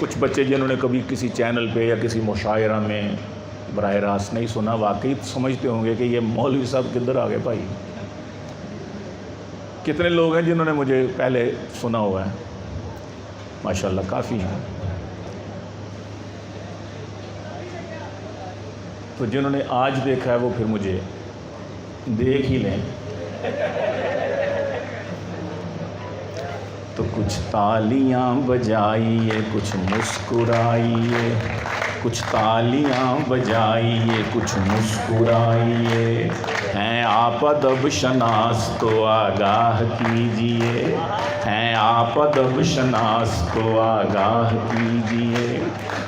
کچھ بچے جنہوں نے کبھی کسی چینل پہ یا کسی مشاعرہ میں براہ راست نہیں سنا، واقعی سمجھتے ہوں گے کہ یہ مولوی صاحب کدھر آ گئے بھائی۔ کتنے لوگ ہیں جنہوں نے مجھے پہلے سنا ہوا ہے؟ ماشاءاللہ کافی ہیں۔ تو جنہوں نے آج دیکھا ہے وہ پھر مجھے دیکھ ہی لیں۔ تو کچھ تالیاں بجائیے، کچھ مسکرائیے، کچھ تالیاں بجائیے، کچھ مسکرائیے، ہیں آپ ادب شناس تو آگاہ کیجئے، ہیں آپ ادب شناس تو آگاہ کیجئے،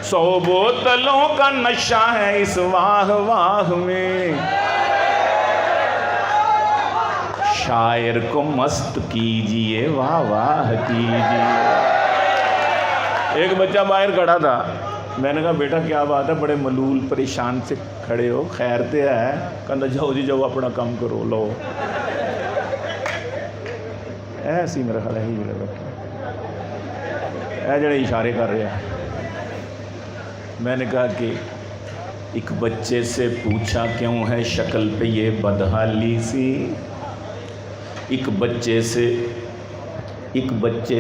100 بوتلوں کا نشہ ہے اس واہ واہ میں، شاعر کو مست کیجئے، واہ واہ کیجئے۔ ایک بچہ باہر کھڑا تھا، میں نے کہا بیٹا کیا بات ہے، بڑے ملول پریشان سے کھڑے ہو، خیر تے ہے؟ کہنا جاؤ جی جاؤ اپنا کام کرو، لو ایسی میرا خیال ہے ہی میرے اے جڑے اشارے کر رہے ہیں۔ میں نے کہا کہ ایک بچے سے پوچھا کیوں ہے شکل پہ یہ بدحالی سی، ایک بچے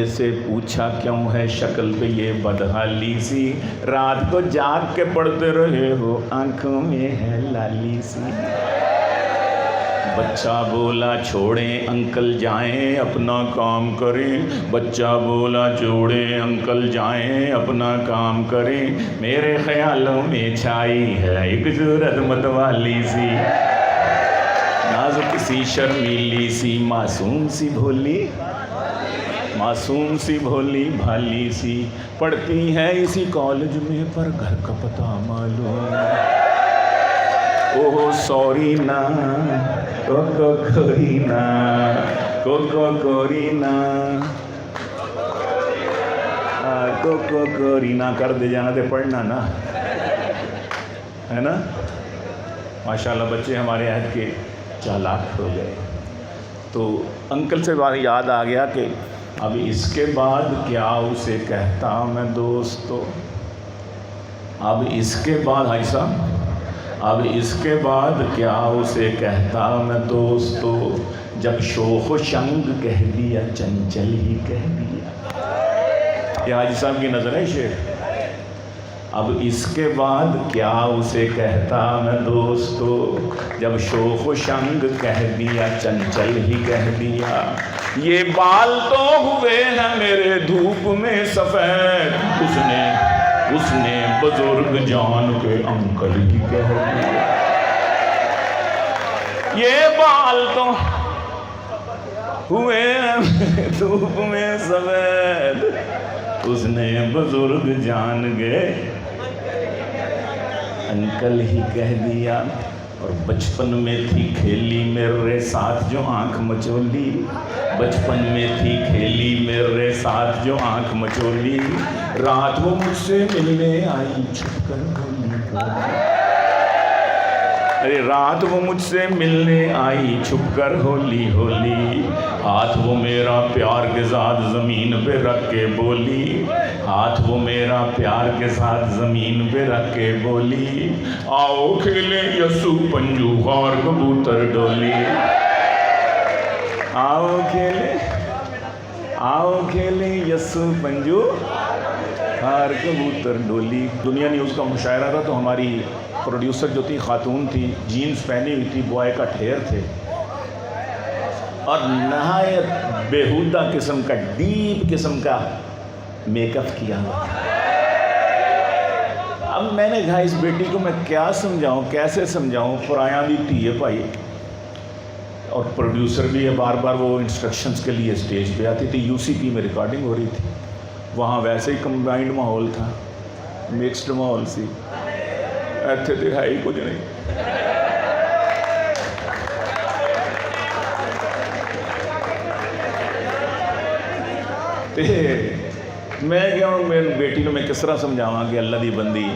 سے پوچھا کیوں ہے شکل پہ یہ بدحالی سی، رات کو جاگ کے پڑھتے رہے ہو آنکھوں میں ہے لالی سی، بچہ بولا چھوڑیں انکل جائیں اپنا کام کریں، بچہ بولا چھوڑیں انکل جائیں اپنا کام کریں، میرے خیالوں میں چھائی ہے ایک صورت متوالی سی، نازک سی شرمیلی سی معصوم سی بھولی، معصوم سی بھولی بھالی سی، پڑھتی ہے اسی کالج میں پر گھر کا پتہ معلوم، اوہ سوری نا کوکو کورینا، کوکو کورینا، کوکو کورینا کر دے جانا تے پڑھنا نا، ہے نا؟ ماشاءاللہ بچے ہمارے عہد کے چالاک ہو گئے۔ تو انکل سے بات یاد آ گیا کہ اب اس کے بعد کیا اسے کہتا میں دوستو، اب اس کے بعد حاجی صاحب، اب اس کے بعد کیا اسے کہتا میں دوستو، جب شوخ و شنگ کہہ دیا چنچل ہی کہہ دیا، یہ حاجی صاحب کی نظر ہے شعر۔ اب اس کے بعد کیا اسے کہتا میں دوستو، جب شوخ و شنگ کہہ دیا چنچل ہی کہہ دیا، یہ بال تو ہوئے ہیں میرے دھوپ میں سفید، اس نے بزرگ جان کے انکل ہی کہہ دیا، یہ بال تو ہوئے ہیں میرے دھوپ میں سفید، اس نے بزرگ جان کے انکل ہی کہہ دیا، اور بچپن میں تھی کھیلی میرے ساتھ جو آنکھ مچولی، بچپن میں تھی کھیلی میرے ساتھ جو آنکھ مچولی، رات وہ مجھ سے ملنے آئی چھپ کر ہولی ہولی، ارے رات وہ مجھ سے ملنے آئی چھپ کر ہولی ہولی، ہاتھ وہ میرا پیار کے ساتھ زمین پہ رکھ کے بولی، ہاتھ وہ میرا پیار کے ساتھ زمین پہ رکھ کے بولی، آؤ کھیلے یسو پنجو اور کبوتر ڈولی، آؤ کھیلے یسو پنجو اور کبوتر ڈولی۔ دنیا نیوز کا مشاعرہ تھا، تو ہماری پروڈیوسر جو تھی خاتون تھی، جینز پہنی ہوئی تھی، بوائے کا ٹھیر تھے، اور نہایت بیہودہ قسم کا ڈیپ قسم کا میک اپ کیا ہوا تھا۔ اب میں نے کہا اس بیٹی کو میں کیا سمجھاؤں، کیسے سمجھاؤں، پرایا بھی تھی ہے بھائی، اور پروڈیوسر بھی ہے، بار بار وہ انسٹرکشنز کے لیے اسٹیج پہ آتی تھی، UCP میں ریکارڈنگ ہو رہی تھی، وہاں ویسے ہی کمبائنڈ ماحول تھا، مکسڈ ماحول سی، ایتھے تے ہے ہی کچھ نہیں۔ میں کیا ہوں، میری بیٹی کو میں کس طرح سمجھاواں کہ اللہ دی بندی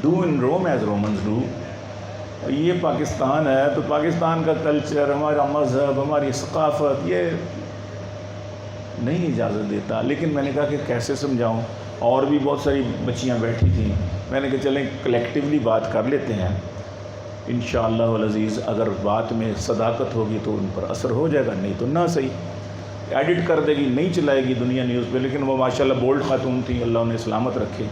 do in room as Romans do, یہ پاکستان ہے تو پاکستان کا کلچر، ہمارا مذہب، ہماری ثقافت یہ نہیں اجازت دیتا، لیکن میں نے کہا کہ کیسے سمجھاؤں، اور بھی بہت ساری بچیاں بیٹھی تھیں. میں نے کہا چلیں کلیکٹیولی بات کر لیتے ہیں, انشاءاللہ العزیز اگر بات میں صداقت ہوگی تو ان پر اثر ہو جائے گا, نہیں تو نہ صحیح. ایڈٹ کر دے گی, نہیں چلائے گی دنیا نیوز پہ, لیکن وہ ماشاءاللہ بولڈ خاتون تھی, اللہ انہیں سلامت رکھے,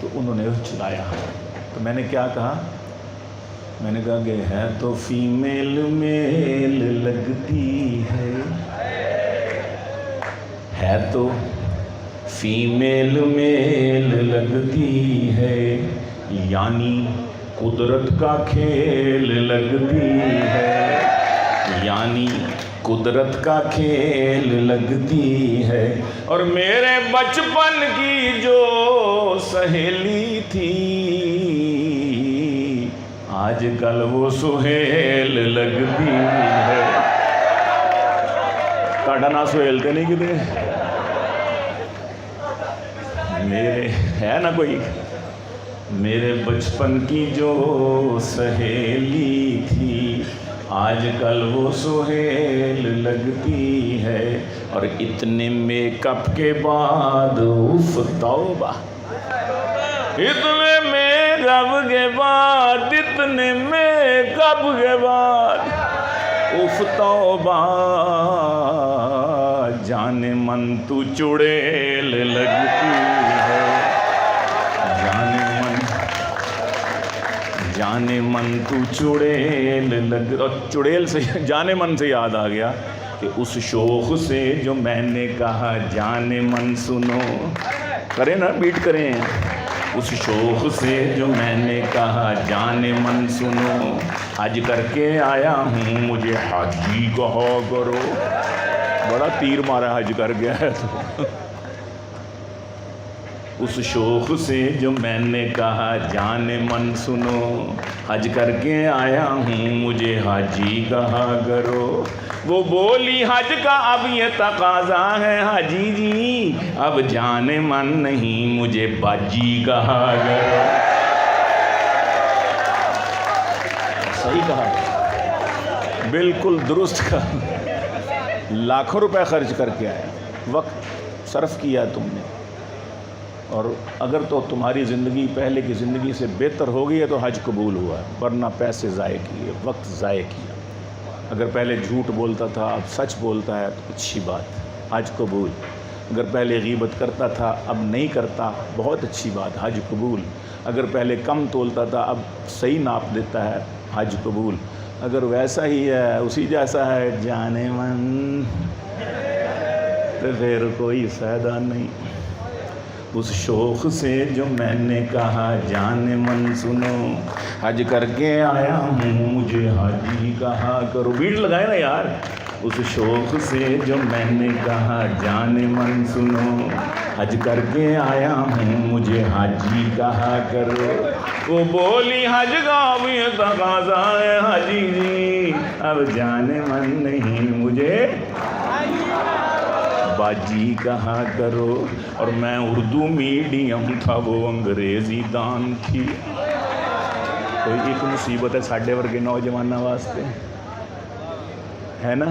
تو انہوں نے چلایا. تو میں نے کیا کہا, میں نے کہا کہ ہے تو فیمیل میل لگتی ہے تو فیمیل میل لگتی ہے, یعنی قدرت کا کھیل لگتی ہے, یعنی قدرت کا کھیل لگتی ہے. اور میرے بچپن کی جو سہیلی تھی آج کل وہ سہیل لگتی ہے. تاڑا نہ سہیل تے نہیں کتے میرے ہے نا کوئی, میرے بچپن کی جو سہیلی تھی آج کل وہ سہیل لگتی ہے. اور اتنے میک اپ کے بعد اف توبہ, اتنے میک اپ کے بعد, اتنے میک اپ کے بعد اف توبہ, جانے من تو چڑیل لگتی ہے, جانے من تو چڑیل لگ. اور چڑیل سے جانے من سے یاد آ گیا کہ اس شوق سے جو میں نے کہا جانے من سنو, کریں نا بیٹ کریں, اس شوق سے جو میں نے کہا جانے من سنو, حج کر کے آیا ہوں مجھے حاجی کہا کرو. بڑا تیر مارا حج کر گیا ہے تو. اس شوق سے جو میں نے کہا جانے من سنو, حج کر کے آیا ہوں مجھے حاجی کہا کرو. وہ بولی حج کا اب یہ تقاضا ہے حاجی جی, اب جانے من نہیں مجھے باجی کہا کرو. صحیح کہا, بالکل درست کہا. لاکھوں روپے خرچ کر کے آئے, وقت صرف کیا تم نے, اور اگر تو تمہاری زندگی پہلے کی زندگی سے بہتر ہو گئی ہے تو حج قبول ہوا ہے, ورنہ پیسے ضائع کیے, وقت ضائع کیا. اگر پہلے جھوٹ بولتا تھا اب سچ بولتا ہے تو اچھی بات, حج قبول. اگر پہلے غیبت کرتا تھا اب نہیں کرتا, بہت اچھی بات, حج قبول. اگر پہلے کم تولتا تھا اب صحیح ناپ دیتا ہے, حج قبول. اگر ویسا ہی ہے اسی جیسا ہے جانے من تو پھر کوئی فائدہ نہیں. اس شوق سے جو میں نے کہا جانے من سنو, حج کر کے آیا ہوں مجھے حاجی کہا کرو. بیٹ لگائے نا یار. اس شوق سے جو میں نے کہا جانے من سنو, حج کر کے آیا ہوں مجھے حاجی کہا کرو. وہ بولی حج کا بھی تقاضا ہے حاجی جی, اب جانے من نہیں مجھے باجی کہا کرو. اور میں اردو میڈیم تھا وہ انگریزی دان تھی. کوئی ایک مصیبت ہے ساڈے ورگے نوجوانوں واسطے, ہے نا.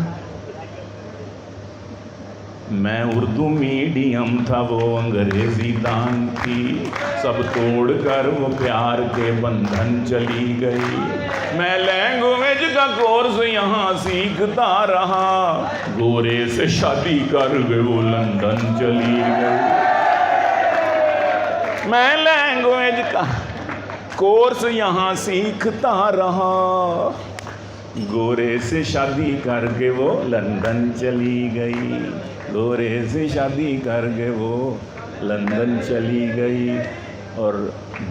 میں اردو میڈیم تھا وہ انگریزی دان تھی, سب توڑ کر وہ پیار کے بندھن چلی گئی. میں لینگویج کا کورس یہاں سیکھتا رہا, گورے سے شادی کر کے وہ لندن چلی گئی. میں لینگویج کا کورس یہاں سیکھتا رہا, گورے سے شادی کر کے وہ لندن چلی گئی. گورے سے شادی کر کے وہ لندن چلی گئی. اور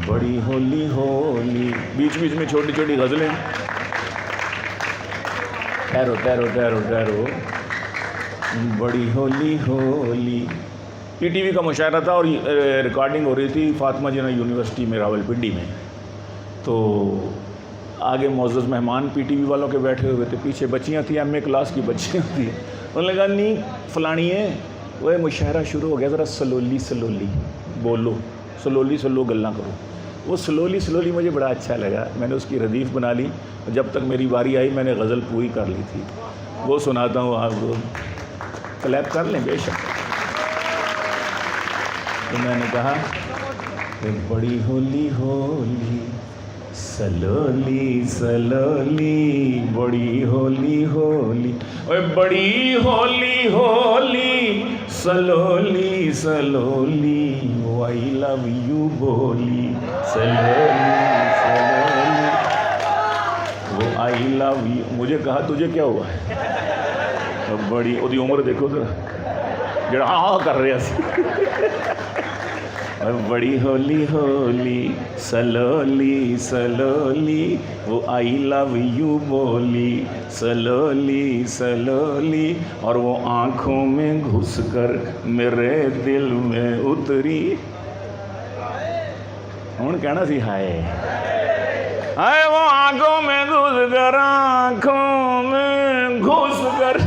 بڑی ہولی ہولی, بیچ بیچ میں چھوٹی چھوٹی غزلیں. ٹھہرو ٹھہرو ٹھہرو ٹھہرو. بڑی ہولی ہولی. پی ٹی وی کا مشاعرہ تھا اور ریکارڈنگ ہو رہی تھی فاطمہ جناح یونیورسٹی میں راول پنڈی میں. تو آگے معزز مہمان پی ٹی وی والوں کے بیٹھے ہوئے تھے, پیچھے بچیاں تھیں, ایم اے کلاس کی بچیاں تھیں. انہوں نے کہا نہیں فلانی ہے وہ مشاعرہ شروع ہو گیا, ذرا سلولی سلولی بولو, سلولی سلو گلاں کرو. وہ سلولی مجھے بڑا اچھا لگا, میں نے اس کی ردیف بنا لی. جب تک میری باری آئی میں نے غزل پوری کر لی تھی. وہ سناتا ہوں, آپ کو کلیپ کر لیں بے شک. تو میں نے کہا کہ بڑی ہولی ہولی سلولی سلولی، بڑی ہولی ہولی، اوے بڑی ہولی ہولی سلولی سلولی، وہ آئی لو یو بولی سلولی سلولی، وہ آئی لو یو۔ مجھے کہا تجھے کیا ہوا ہے؟ بڑی وہ عمر دیکھو ذرا جڑا ہاں کر رہے سی، بڑی ہولی ہولی سلولی سلولی، وہ آئی لو یو بولی سلولی سلولی، اور وہ آنکھوں میں گھس کر میرے دل میں اتری۔ ہوں کہنا سی ہائے ہائے، وہ آنکھوں میں گھس کر، آنکھوں میں گھس کر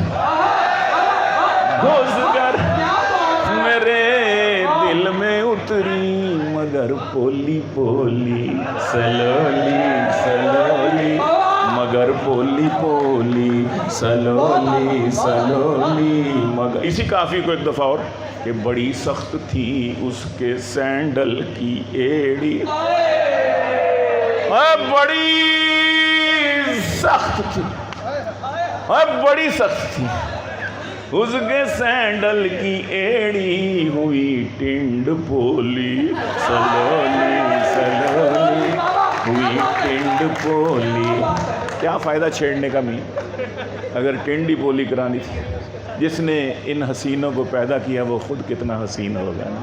میرے دل میں اتری، مگر پولی پولی سلولی سلولی، مگر پولی پولی سلولی سلولی، مگر۔ اسی کافی کو ایک دفعہ اور کہ بڑی سخت تھی اس کے سینڈل کی ایڑی، بڑی سخت تھی، بڑی سخت تھی اس کے سینڈل کی ایڑی، ہوئی ٹنڈ پولی سلولی سلولی، ہوئی ٹنڈ پولی۔ کیا فائدہ چھیڑنے کا می اگر ٹنڈی پولی کرانی تھی؟ جس نے ان حسینوں کو پیدا کیا وہ خود کتنا حسین ہوگا نا۔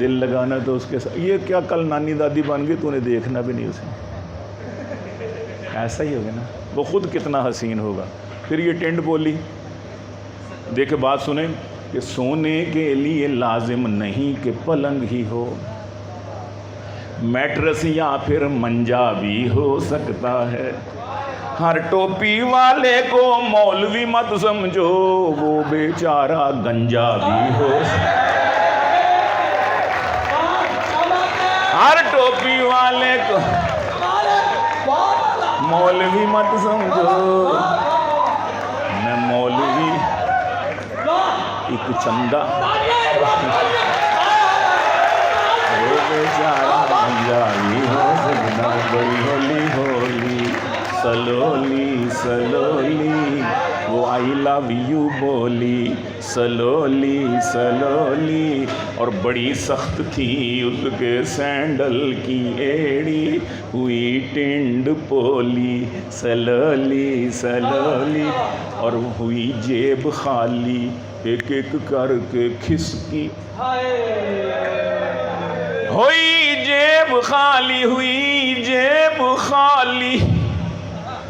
دل لگانا تو اس کے ساتھ، یہ کیا کل نانی دادی بن گئی تو انہیں دیکھنا بھی نہیں اسے، ایسا ہی ہوگا نا، وہ خود کتنا حسین ہوگا۔ پھر یہ ٹنڈ پولی دیکھے بات سنیں کہ سونے کے لیے لازم نہیں کہ پلنگ ہی ہو، میٹرس یا پھر منجا بھی ہو سکتا ہے، ہر ٹوپی والے کو مولوی مت سمجھو، وہ بیچارہ گنجا بھی ہو سکتا ہے، ہر ٹوپی والے کو مولوی مت سمجھو، میں مولوی ایک چندہ وہ بیچارہ گنجا بھی ہو سکتا، بڑی ہولی ہولی سلولی سلولی، وہ آئی لو یو بولی سلولی سلولی، اور بڑی سخت تھی اس کے سینڈل کی ایڑی، ہوئی ٹنڈ پولی سلولی سلولی، اور ہوئی جیب خالی ایک ایک کر کے کھسکی، ہوئی جیب خالی، ہوئی جیب خالی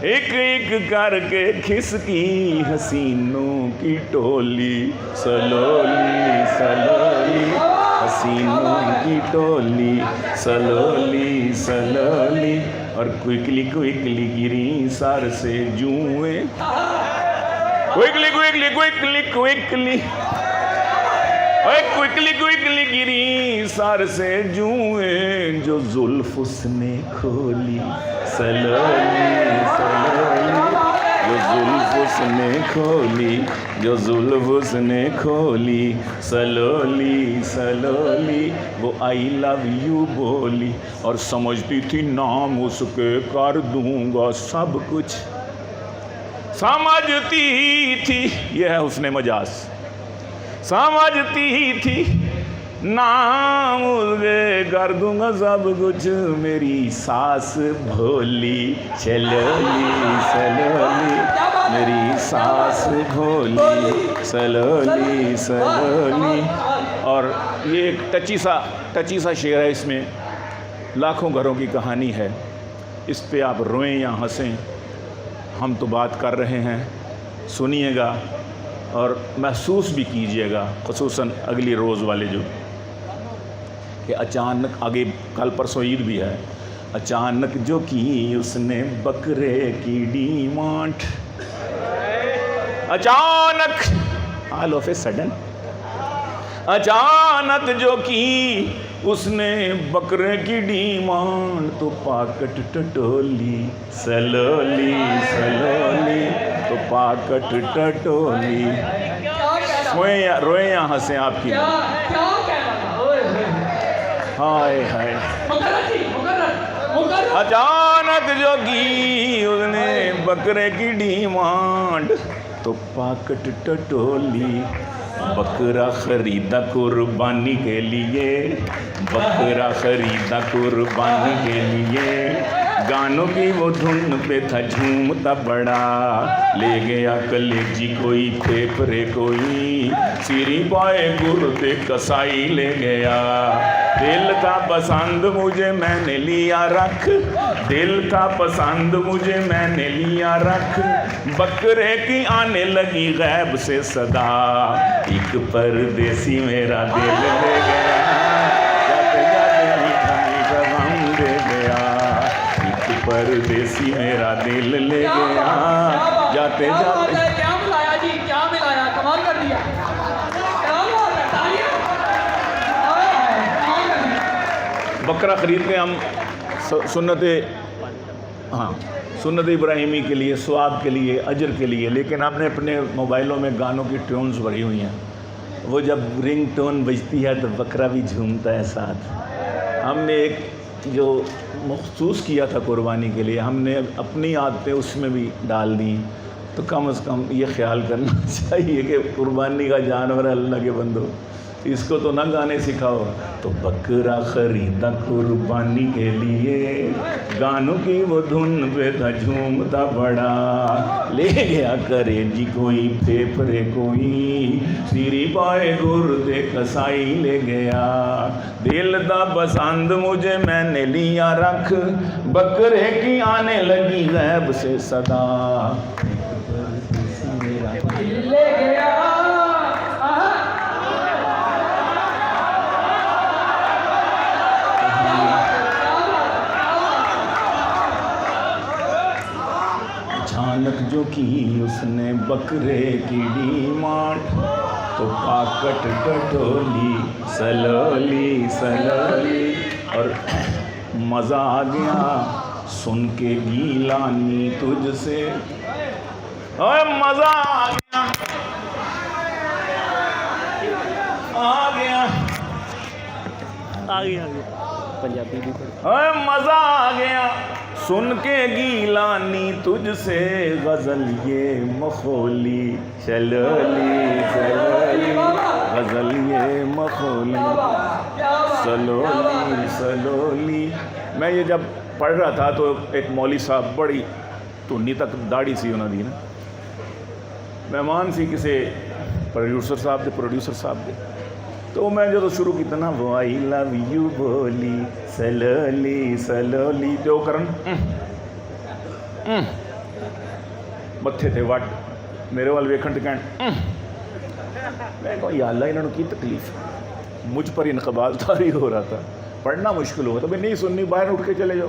ایک ایک کر کے کھسکی، حسینوں کی ٹولی سلولی سلولی، حسینوں کی ٹولی سلولی سلولی، اور کوئکلی کوئکلی گری سر سے جوئیں، quickly quickly quickly quickly quickly quickly گری سر سے جوئیں، جو زلف اس نے کھولی سلولی سلولی، جو زلف اس نے کھولی، جو زلف اس نے کھولی سلولی سلولی، وہ آئی لو یو بولی، اور سمجھتی تھی نام اس کے کر دوں گا سب کچھ، سمجھتی تھی، یہ ہے حسن مجاز، سمجھتی تھی نام اس کے کر دوں گا سب کچھ، میری ساس بھولی سلولی سلولی، میری ساس بھولی سلولی سلولی۔ اور یہ ایک ٹچی سا شعر ہے، اس میں لاکھوں گھروں کی کہانی ہے، اس پہ آپ روئیں یا ہنسیں، ہم تو بات کر رہے ہیں، سنیے گا اور محسوس بھی کیجئے گا، خصوصاً اگلی روز والے جو کہ اچانک، آگے کل پرسوں عید بھی ہے، اچانک جو کی اس نے بکرے کی ڈیمانڈ، اچانک آل آف اے سڈن، اچانک جو کی اس نے بکرے کی ڈیمانڈ، تو پاکٹ ٹٹولی سلولی سلولی، تو پاکٹ ٹٹولی، روئیں یا ہنسیں آپ کی ہائے ہائے اچانک جو کی اس نے بکرے کی ڈیمانڈ تو پاکٹ ٹٹولی بکرا خریدا قربانی کے لیے بکرا خریدا قربانی کے لیے گانوں کی وہ دھن پہ تھا جھومتا بڑا لے گیا کلیجی کوئی پھیپھڑے کوئی سیری پائے گردے کسائی لے گیا دل کا پسند مجھے میں نے لیا رکھ دل کا پسند مجھے میں نے لیا رکھ بکرے کی آنے لگی غیب سے صدا ایک پردیسی میرا دل لے گیا جاتے جاتے مٹھائی کا غم دے گیا ایک پردیسی میرا دل لے گیا جاتے جاتے کیا ملایا جی کیا ملایا کمال کر دیا بکرا خرید کے ہم سنت ابراہیمی کے لیے ثواب کے لیے اجر کے لیے لیکن ہم نے اپنے موبائلوں میں گانوں کی ٹیونز بھری ہوئی ہیں وہ جب رنگ ٹون بجتی ہے تو بکرا بھی جھومتا ہے ساتھ ہم نے ایک جو مخصوص کیا تھا قربانی کے لیے ہم نے اپنی عادتیں اس میں بھی ڈال دیں تو کم از کم یہ خیال کرنا چاہیے کہ قربانی کا جانور ہے اللہ کے بندو اس کو تو نہ گانے سکھاؤ تو بکرا خریدا قربانی کے لیے گانوں کی وہ دھن پہ تھا جھومتا بڑا لے گیا کرے جی کوئی پھیپھڑے کوئی سیری پائے گردے کسائی لے گیا دل دا پسند مجھے میں نے لیا رکھ بکرے کی آنے لگی غیب سے صدا لے گیا اچانک جو کی اس نے بکرے کی ڈیمانڈ تو پاکٹ ٹٹولی سلولی سلولی اور مزہ آ گیا سن کے گیلانی تجھ سے اوے مزہ آ گیا پنجابی بھی اوے مزہ آ گیا سن کے گیلانی تجھ سے غزل یہ مخولی چلولی چلولی غزل یہ مخولی سلولی سلولی میں یہ جب پڑھ رہا تھا تو ایک مولوی صاحب بڑی تونی تک داڑھی سی انہوں دی نا مہمان سی کسی پروڈیوسر صاحب دے تو میں جو شروع کیتا نا وہ آئی لو یو بولی سلولی سلولی تو کرن متھے تے وٹ میرے وال ویکھن تے کہن میں کہا یا اللہ انہوں کی تکلیف مجھ پر انقبال طاری ہو رہا تھا پڑھنا مشکل ہوا تو میں نہیں سننی باہر اٹھ کے چلے جاؤ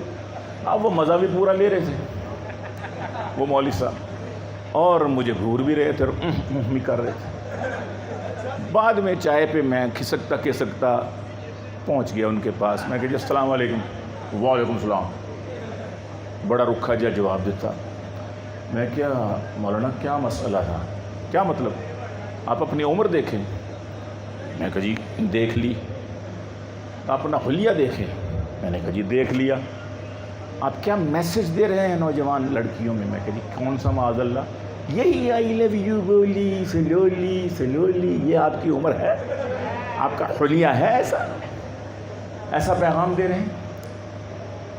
اب وہ مزہ بھی پورا لے رہے تھے وہ مولوی صاحب اور مجھے گھور بھی رہے تھے اور بھی کر رہے تھے بعد میں چائے پہ میں کھسکتا پہنچ گیا ان کے پاس میں کہ جی السلام علیکم وعلیکم السلام بڑا رکھا جا جواب دیتا میں کیا مولانا کیا مسئلہ تھا کیا مطلب آپ اپنی عمر دیکھیں میں کہا جی دیکھ لی اپنا حلیہ دیکھیں میں نے کہا جی دیکھ لیا آپ کیا میسج دے رہے ہیں نوجوان لڑکیوں میں کہا جی کون سا معاذ اللہ یہی آئی لو یو بولی سلولی سلولی یہ آپ کی عمر ہے آپ کا حلیہ ہے ایسا پیغام دے رہے ہیں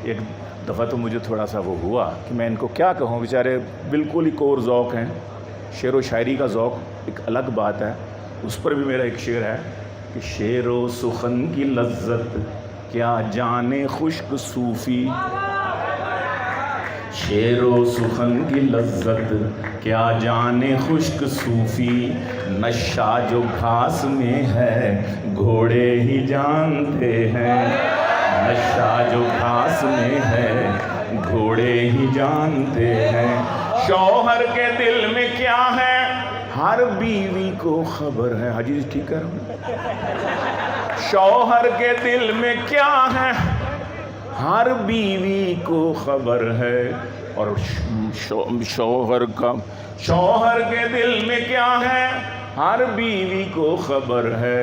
ایک دفعہ تو مجھے تھوڑا سا وہ ہوا کہ میں ان کو کیا کہوں بیچارے بالکل ہی کور ذوق ہیں شعر و شاعری کا ذوق ایک الگ بات ہے اس پر بھی میرا ایک شعر ہے کہ شعر و سخن کی لذت کیا جانے خشک صوفی شعر و سخن کی لذت کیا جانے خشک صوفی نشہ جو گھاس میں ہے گھوڑے ہی جانتے ہیں نشہ جو گھاس میں ہے گھوڑے ہی جانتے ہیں شوہر کے دل میں کیا ہے ہر بیوی کو خبر ہے حجی ٹھیک ہے شوہر کے دل میں کیا ہے ہر بیوی کو خبر ہے اور شوہر کے دل میں کیا ہے ہر بیوی کو خبر ہے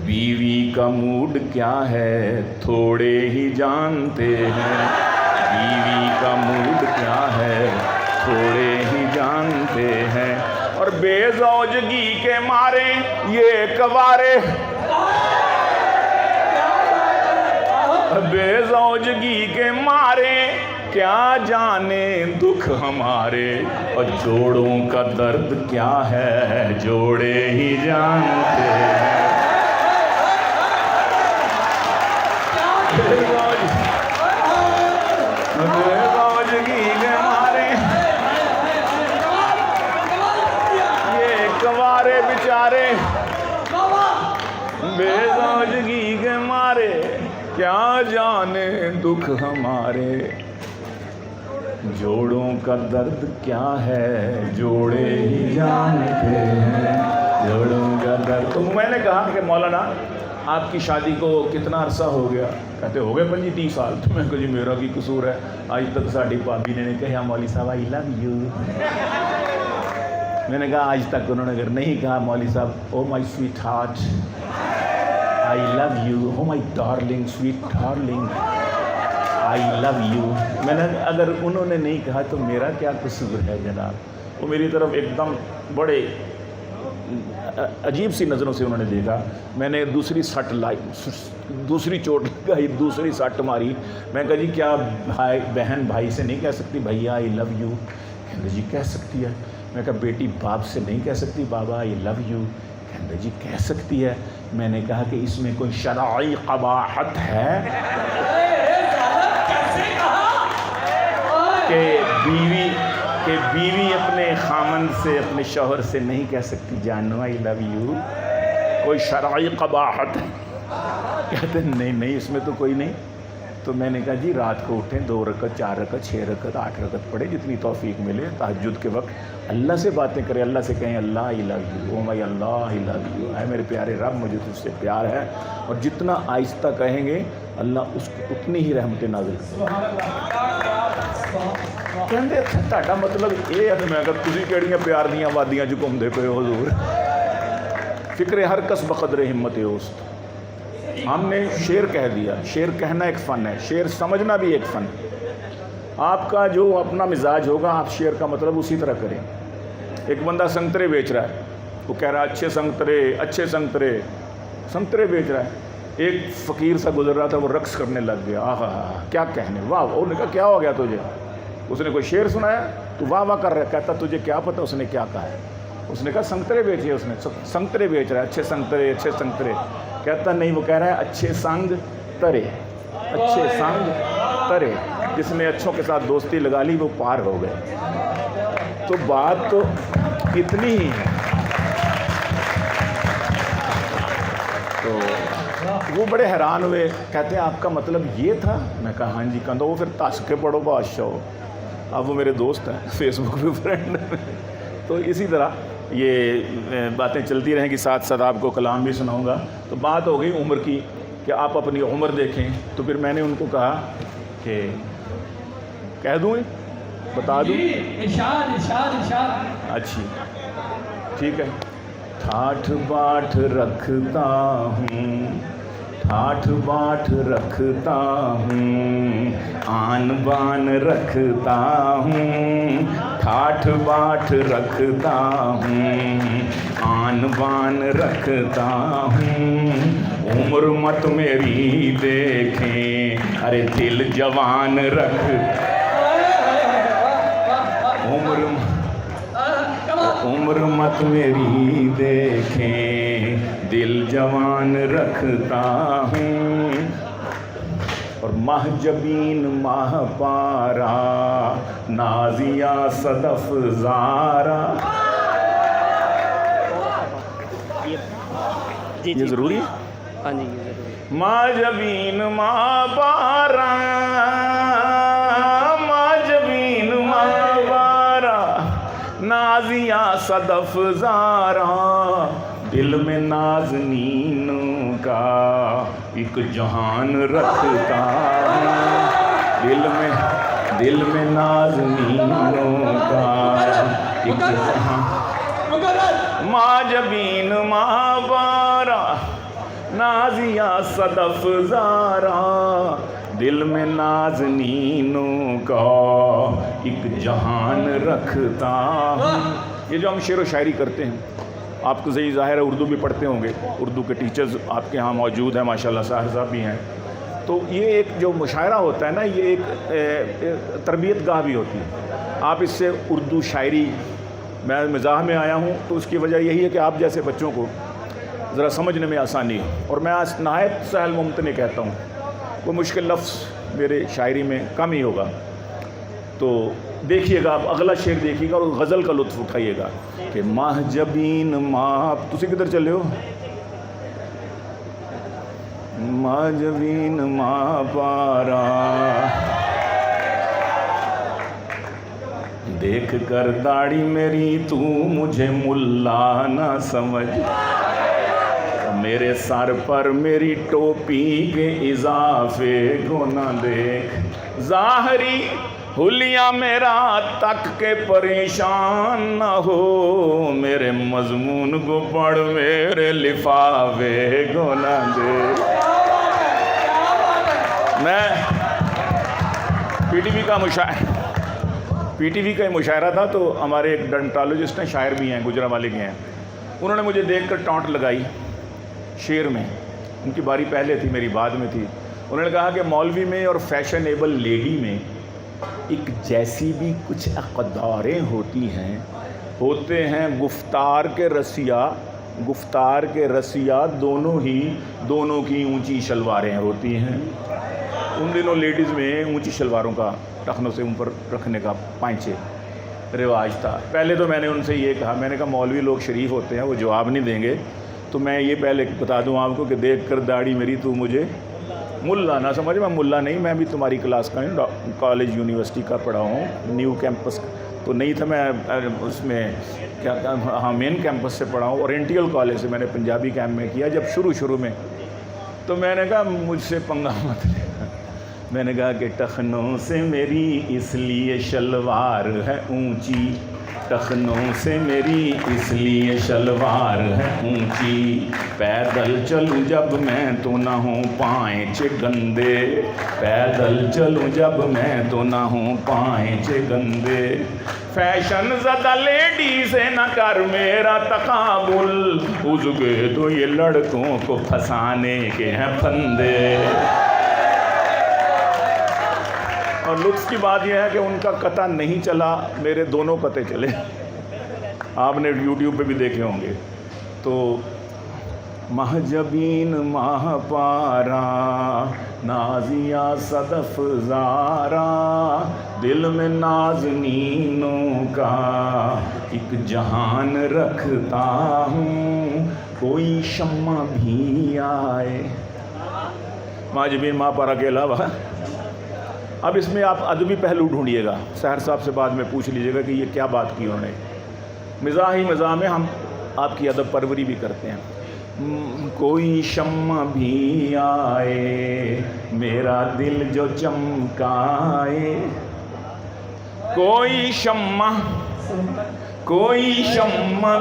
بیوی کا موڈ کیا ہے تھوڑے ہی جانتے ہیں بیوی کا موڈ کیا ہے تھوڑے ہی جانتے ہیں اور بے زوجگی کے مارے یہ کوارے بے زوجگی کے مارے کیا جانے دکھ ہمارے اور جوڑوں کا درد کیا ہے جوڑے ہی جانتے ہیں بے زوجگی کے مارے یہ کوارے بیچارے بے زوجگی کے مارے کیا جانے دکھ ہمارے جوڑوں کا درد کیا ہے جوڑے ہی جانتے ہیں جوڑوں کا درد. تو میں نے کہا کہ مولانا آپ کی شادی کو کتنا عرصہ ہو گیا؟ کہتے ہو گئے 25-30 سال. تو میں کہا جی میرا کی قصور ہے آج تک ساڑی بھابی نے نہیں کہا مولوی صاحب آئی لو یو. میں نے کہا آج تک انہوں نے اگر نہیں کہا مولوی صاحب oh my sweetheart I love you, oh my darling, sweet darling, I love you. میں نے اگر انہوں نے نہیں کہا تو میرا کیا قصور ہے جناب. وہ میری طرف ایک دم بڑے عجیب سی نظروں سے انہوں نے دیکھا. میں نے دوسری سٹ لائی دوسری چوٹ لگائی دوسری سٹ ماری. میں کہا جی کیا بھائی بہن بھائی سے نہیں کہہ سکتی بھیا آئی لو یو؟ کہتے جی کہہ سکتی ہے. میں کہا بیٹی باپ سے نہیں کہہ سکتی بابا آئی لو یو؟ کہتے جی کہہ سکتی ہے. میں نے کہا کہ اس میں کوئی شرعی قباحت ہے کہ بیوی اپنے خامن سے اپنے شوہر سے نہیں کہہ سکتی جانو آئی لو یو؟ کوئی شرعی قباحت ہے؟ کہتے نہیں اس میں تو کوئی نہیں. تو میں نے کہا جی رات کو اٹھیں 2 رکعت 4 رکعت 6 رکعت 8 رکعت پڑھیں جتنی توفیق ملے. تہجد کے وقت اللہ سے باتیں کریں اللہ سے کہیں اللہ آئی love you O my Allah I love you اے میرے پیارے رب مجھے تجھ سے پیار ہے. اور جتنا آہستہ کہیں گے اللہ اس کی اتنی ہی رحمتیں نازل کہندے تہاڈا مطلب یہ ہے. میں اگر تسی کیڑیاں پیار دیاں وادیاں جو گھومدے پئے ہو حضور فکر ہر کس بقدر ہمت اوست. ہم نے شعر کہہ دیا. شعر کہنا ایک فن ہے شعر سمجھنا بھی ایک فن ہے. آپ کا جو اپنا مزاج ہوگا آپ شعر کا مطلب اسی طرح کریں. ایک بندہ سنگترے بیچ رہا ہے وہ کہہ رہا ہے اچھے سنگترے بیچ رہا ہے. ایک فقیر سا گزر رہا تھا وہ رقص کرنے لگ گیا. آہا کیا کہنے واہ. انہوں نے کہا کیا ہو گیا تجھے؟ اس نے کوئی شعر سنایا تو واہ واہ کر رہا ہے. کہتا تجھے کیا پتہ اس نے کیا کہا ہے؟ اس نے کہا سنگترے بیچے. اس نے سنگترے بیچ رہا ہے اچھے سنگترے. کہتا نہیں وہ کہہ رہا ہے اچھے سنگ ترے. جس نے اچھوں کے ساتھ دوستی لگا لی وہ پار ہو گئے. تو بات تو اتنی ہی ہے. تو وہ بڑے حیران ہوئے. کہتے ہیں آپ کا مطلب یہ تھا؟ میں کہا ہاں جی. کہتا وہ پھر تاش کے پڑھو بادشاہ. اب وہ میرے دوست ہیں فیس بک پہ فرینڈ. تو اسی طرح یہ باتیں چلتی رہیں گی. ساتھ ساتھ آپ کو کلام بھی سناؤں گا. تو بات ہو گئی عمر کی کہ آپ اپنی عمر دیکھیں. تو پھر میں نے ان کو کہا کہ کہہ دوں بتا دوں. ارشاد. اچھی ٹھیک ہے. ٹھاٹھ باٹھ رکھتا ہوں آن بان رکھتا ہوں. ٹھاٹھ باٹھ رکھتا ہوں آن بان رکھتا ہوں. عمر مت میری دیکھیں ارے دل جوان عمر مت میری دیکھیں دل جوان رکھتا ہوں. اور ماہ جبین ماہ پارا نازیہ صدف زارا. یہ ضروری ہے. ہاں جی یہ ضروری. ماہ جبین ماہ پارا نازیہ صدف زارا. دل میں نازنینوں کا ایک جہان رکھتا ہوں. دل میں نازنینوں کا ایک جہان. جبین ماہبارا نازیا صدف زارا دل میں نازنینوں کا ایک جہان رکھتا ہوں. یہ جو ہم شعر و شاعری کرتے ہیں آپ کو صحیح ظاہر ہے اردو بھی پڑھتے ہوں گے, اردو کے ٹیچرز آپ کے ہاں موجود ہیں ماشاءاللہ, ساحر صاحب بھی ہیں. تو یہ ایک جو مشاعرہ ہوتا ہے نا, یہ ایک تربیت گاہ بھی ہوتی ہے. آپ اس سے اردو شاعری, میں مزاح میں آیا ہوں تو اس کی وجہ یہی ہے کہ آپ جیسے بچوں کو ذرا سمجھنے میں آسانی ہے. اور میں نہایت سہل ممتنع کہتا ہوں, کوئی مشکل لفظ میرے شاعری میں کم ہی ہوگا. تو دیکھیے گا آپ اگلا شعر دیکھیے گا اور غزل کا لطف اٹھائیے گا کہ ماہ جبین ماہ, تسی کدھر چلے ہو, ماہ جبین ماہ پارا دیکھ کر داڑھی میری تو مجھے ملا نہ سمجھ, میرے سر پر میری ٹوپی کے اضافے کو نہ دیکھ, ظاہری حلیہ میرا تک کے پریشان نہ ہو, میرے مضمون کو پڑھ میرے لفافے کو نہ دیکھ. میں پی ٹی وی کا مشاعرہ تھا تو ہمارے ایک ڈرمٹالوجسٹ ہیں, شاعر بھی ہیں, گجرانوالے کے ہیں. انہوں نے مجھے دیکھ کر ٹانٹ لگائی شعر میں. ان کی باری پہلے تھی, میری بعد میں تھی. انہوں نے کہا کہ مولوی میں اور فیشنیبل لیڈی میں ایک جیسی بھی کچھ اقداریں ہوتی ہیں, ہوتے ہیں گفتار کے رسیہ دونوں کی اونچی شلواریں ہوتی ہیں. ان دنوں لیڈیز میں اونچی شلواروں کا ٹخنوں سے اوپر رکھنے کا پائنچے رواج تھا. پہلے تو میں نے ان سے یہ کہا, میں نے کہا مولوی لوگ شریف ہوتے ہیں, وہ جواب نہیں دیں گے, تو میں یہ پہلے بتا دوں آپ کو کہ دیکھ کر داڑھی میری تو مجھے ملا نہ سمجھ. میں ملا نہیں, میں بھی تمہاری کلاس کا ہوں, کالج یونیورسٹی کا پڑھا ہوں, نیو کیمپس تو نہیں تھا میں اس میں, کیا ہاں مین کیمپس سے پڑھا ہوں, اورینٹیل کالج سے میں نے پنجابی کیمپ میں کیا جب شروع میں. تو میں نے کہا مجھ سے پنگا مت لے. میں نے کہا کہ ٹخنوں سے میری اس لیے شلوار ہے اونچی, ٹخنوں سے میری اس لیے شلوار ہے اونچی, پیدل چلوں جب میں تو نہ ہوں پائنچ گندے, پیدل چلوں جب میں تو نہ ہوں پائنچ گندے, فیشن زدہ لیڈی سے نہ کر میرا تقابل, اس کے تو یہ لڑکوں کو پھنسانے کے ہیں پھندے. اور لطف کی بات یہ ہے کہ ان کا قطع نہیں چلا, میرے دونوں قطع چلے. آپ نے یوٹیوب پہ بھی دیکھے ہوں گے. تو ماہ جبین ماہ پارا نازیہ صدف زارا, دل میں نازنینوں کا ایک جہان رکھتا ہوں, کوئی شمع بھی آئے. ماہ جبین ماہ پارا کے علاوہ اب اس میں آپ ادبی پہلو ڈھونڈیے گا. ساحر صاحب سے بعد میں پوچھ لیجیے گا کہ یہ کیا بات کی انہوں نے. مزاح میں ہم آپ کی ادب پروری بھی کرتے ہیں. کوئی شمع بھی آئے میرا دل جو چمکائے, کوئی شمع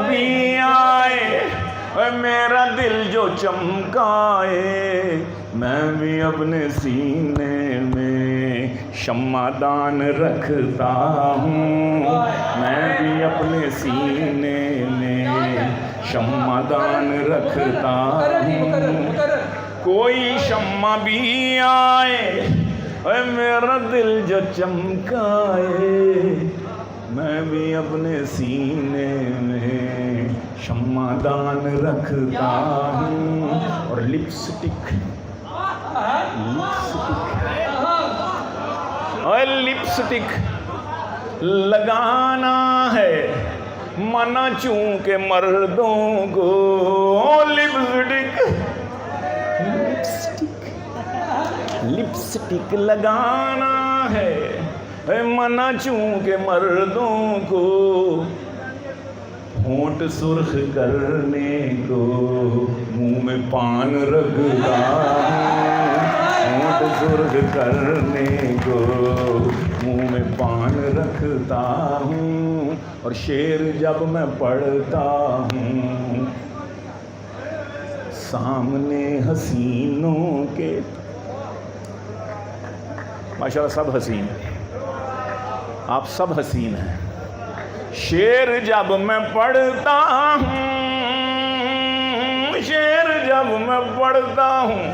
بھی آئے میرا دل جو چمکائے, میں بھی اپنے سینے میں شمع دان رکھتا ہوں, میں بھی اپنے سینے میں شمع دان رکھتا ہوں. کوئی شمع بھی آئے میرا دل جو چمکائے, میں بھی اپنے سینے میں شمع دان رکھتا ہوں. اور لپسٹک لگانا ہے منع چونکہ مردوں کو, لپسٹک لگانا ہے منع چونکہ مردوں کو, ہونٹ سرخ کرنے کو منہ میں پان رکھتا ہوں, ہونٹ سرخ کرنے کو منہ میں پان رکھتا ہوں، اور شعر جب میں پڑھتا ہوں سامنے حسینوں کے، ماشاءاللہ سب حسین ہیں، آپ سب حسین ہیں. شعر جب میں پڑھتا ہوں، شعر جب میں پڑھتا ہوں،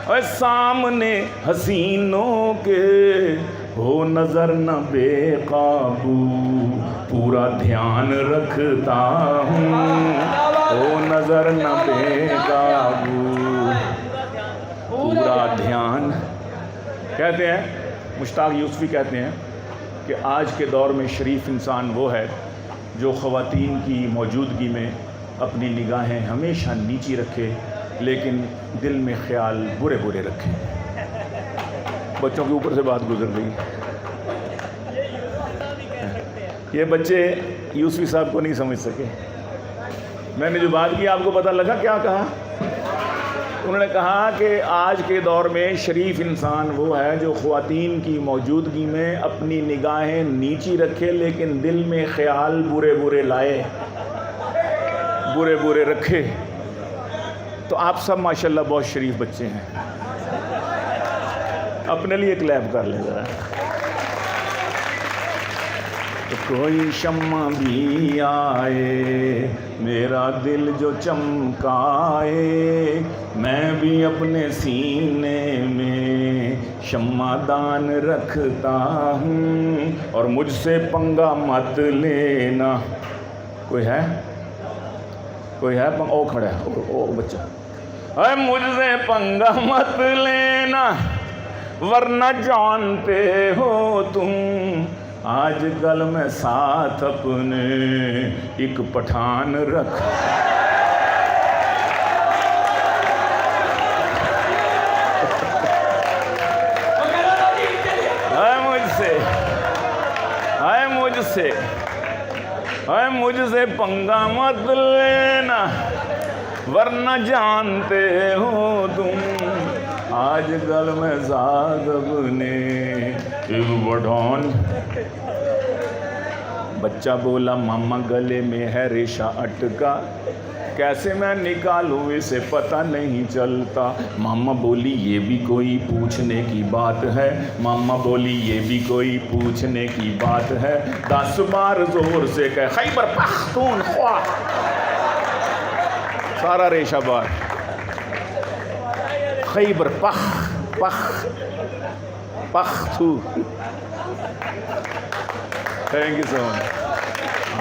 اور سامنے حسینوں کے ہو نظر نہ بے قابو، پورا دھیان رکھتا ہوں، ہو نظر نہ بے قابو، پورا دھیان. کہتے ہیں مشتاق یوسفی کہتے ہیں کہ آج کے دور میں شریف انسان وہ ہے جو خواتین کی موجودگی میں اپنی نگاہیں ہمیشہ نیچی رکھے لیکن دل میں خیال برے برے رکھے. بچوں کے اوپر سے بات گزر گئی. یہ بچے یوسفی صاحب کو نہیں سمجھ سکے. میں نے جو بات کی آپ کو پتہ لگا کیا کہا؟ انہوں نے کہا کہ آج کے دور میں شریف انسان وہ ہے جو خواتین کی موجودگی میں اپنی نگاہیں نیچی رکھے لیکن دل میں خیال برے برے لائے، برے برے رکھے. تو آپ سب ماشاءاللہ بہت شریف بچے ہیں. اپنے لیے کلیپ کر لیں ذرا. تو کوئی شمع بھی آئے میرا دل جو چمکائے، میں بھی اپنے سینے میں شمع دان رکھتا ہوں، اور مجھ سے پنگا مت لینا. کوئی ہے؟ کوئی ہے؟ او کھڑا ہے او بچہ. اے مجھ سے پنگا مت لینا ورنہ جانتے ہو تم، آج کل میں ساتھ اپنے ایک پٹھان رکھ. مجھ سے پنگا مت لینا ورنہ جانتے ہو تم، آج کل میں ساتھ اپنے ایک پٹھان. بچہ بولا ماما گلے میں ہے ریشہ اٹکا، کیسے میں نکالوں اسے پتہ نہیں چلتا. ماما بولی یہ بھی کوئی پوچھنے کی بات ہے، ماما بولی یہ بھی کوئی پوچھنے کی بات ہے. 10 بار زور سے کہ خیبر پختونخوا، سارا ریشہ بار. خیبر پختو. تھینک یو سو مچ.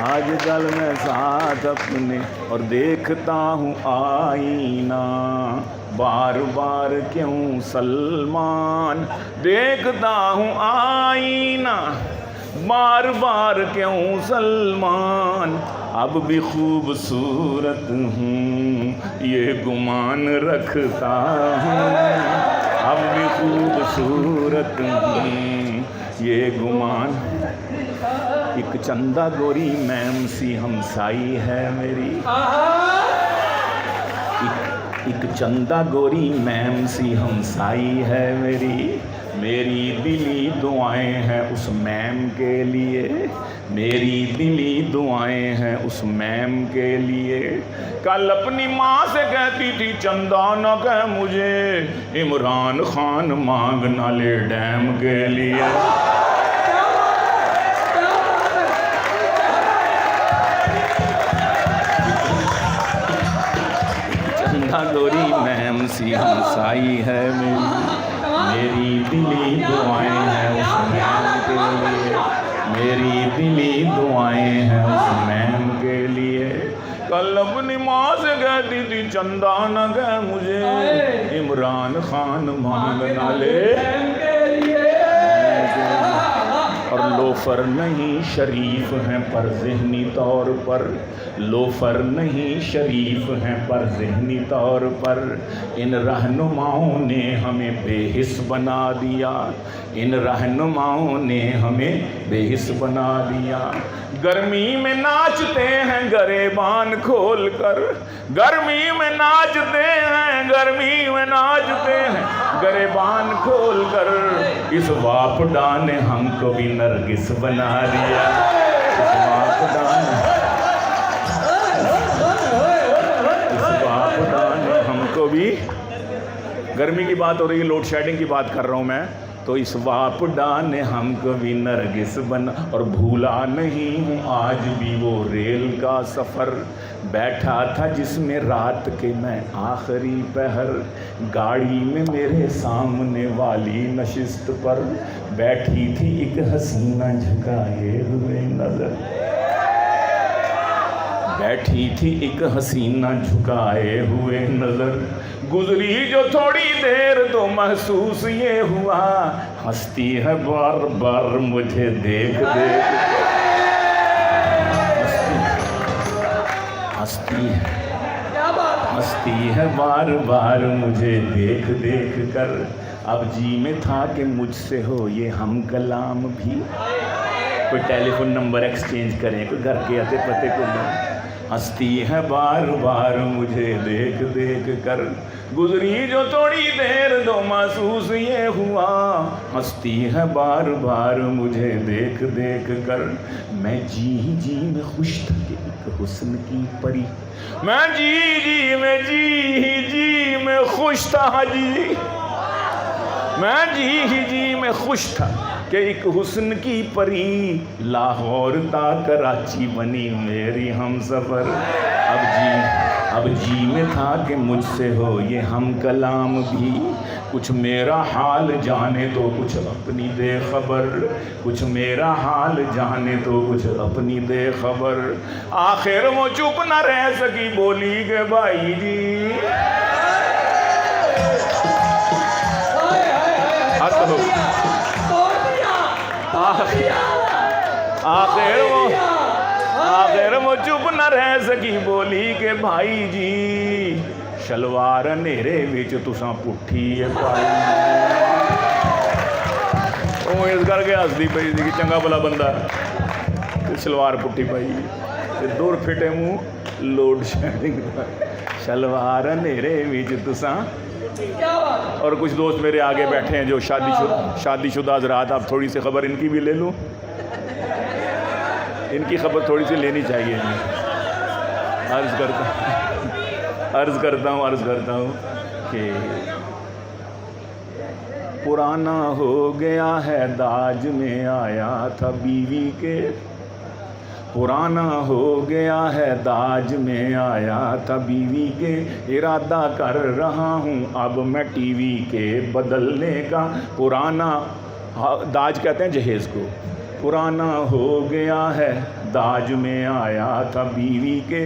آج کل میں ساتھ اپنے اور دیکھتا ہوں آئینہ، بار بار کیوں سلمان، دیکھتا ہوں آئینہ بار بار کیوں سلمان، اب بھی خوبصورت ہوں یہ گمان رکھتا ہوں، اب بھی خوبصورت ہوں یہ گمان. ایک چندہ گوری میم سی ہمسائی ہے میری، ایک چندہ گوری میم سی ہمسائی ہے میری، میری دلی دعائیں ہیں اس میم کے لیے، میری دلی دعائیں ہیں اس میم کے لیے. کل اپنی ماں سے کہتی تھی چندہ نہ کہ مجھے عمران خان مانگنا لے ڈیم کے لیے. گوری میم سی ہمسائی ہے میری دلی دعائیں ہیں اس میم کے لیے، میری دلی دعائیں ہیں اس میم کے لیے. کل اپنی ماں سے کہتی تھی چندہ نہ کہ مجھے عمران خان مانگنا لے. اور لوفر نہیں شریف ہیں پر ذہنی طور پر، لوفر نہیں شریف ہیں پر ذہنی طور پر، ان رہنماؤں نے ہمیں بے حس بنا دیا، ان رہنماؤں نے ہمیں بے حس بنا دیا۔ گرمی میں ناچتے ہیں گریبان کھول کر، گرمی میں ناچتے ہیں، گرمی میں ناچتے ہیں گریبان کھول کر، اس واپڈا نے ہم کو بھی نرگس بنا دیا، اس واپڈا نے ہم کو بھی، گرمی کی بات ہو رہی ہے، لوڈ شیڈنگ کی بات کر رہا ہوں میں، تو اس واپڈا نے ہم کو بھی نرگس بنا، اور بھولا نہیں ہوں آج بھی وہ ریل کا سفر، بیٹھا تھا جس میں رات کے میں آخری پہر، گاڑی میں میرے سامنے والی نشست پر بیٹھی تھی ایک حسینہ جھکائے ہوئے نظر، بیٹھی تھی ایک حسینہ جھکائے ہوئے نظر، گزری جو تھوڑی دیر تو محسوس یہ ہوا، ہنستی ہے بار بار مجھے دیکھ دیکھ، ہنستی ہے بار بار مجھے دیکھ دیکھ کر، اب جی میں تھا کہ مجھ سے ہو یہ ہم کلام بھی، کوئی ٹیلی فون نمبر ایکسچینج کریں، کوئی گھر کے آتے پتے کو لیں، ہنستی ہے بار بار مجھے دیکھ دیکھ کر، گزری جو تھوڑی دیر تو محسوس یہ ہوا، ہنستی ہے بار بار مجھے دیکھ دیکھ کر، میں جی جی میں خوش تھا کہ ایک حسن کی پری، میں جی میں خوش تھا جی، میں جی میں خوش تھا کہ ایک حسن کی پری، لاہور تا کراچی بنی میری ہم سفر، اب جی میں تھا کہ مجھ سے ہو یہ ہم کلام بھی، کچھ میرا حال جانے تو کچھ اپنی دے خبر، کچھ میرا حال جانے تو کچھ اپنی دے خبر، آخر وہ چپ نہ رہ سکی بولی کہ بھائی جی، آخر وہ چپ نہ رہ سکی بولی کہ بھائی جی، شلوار نیرے وچ تساں پٹھی ہے پائی، وہ اس کر کے ہسدی پئی سی کہ چنگا بلا بندہ شلوار پٹھی پائی، دور پھٹے منہ لوڈ شیڈنگ، شلوار نیرے وچ تساں، اور کچھ دوست میرے آگے بیٹھے ہیں جو شادی شدہ حضرات، آپ تھوڑی سی خبر ان کی بھی لے لوں، ان کی خبر تھوڑی سی لینی چاہیے، عرض کرتا ہوں کہ پرانا ہو گیا ہے داج میں آیا تھا بیوی کے، پرانا ہو گیا ہے داج میں آیا تھا بیوی کے، ارادہ کر رہا ہوں اب میں ٹی وی کے بدلنے کا، پرانا داج کہتے ہیں جہیز کو، پرانا ہو گیا ہے داج میں آیا تھا بیوی کے،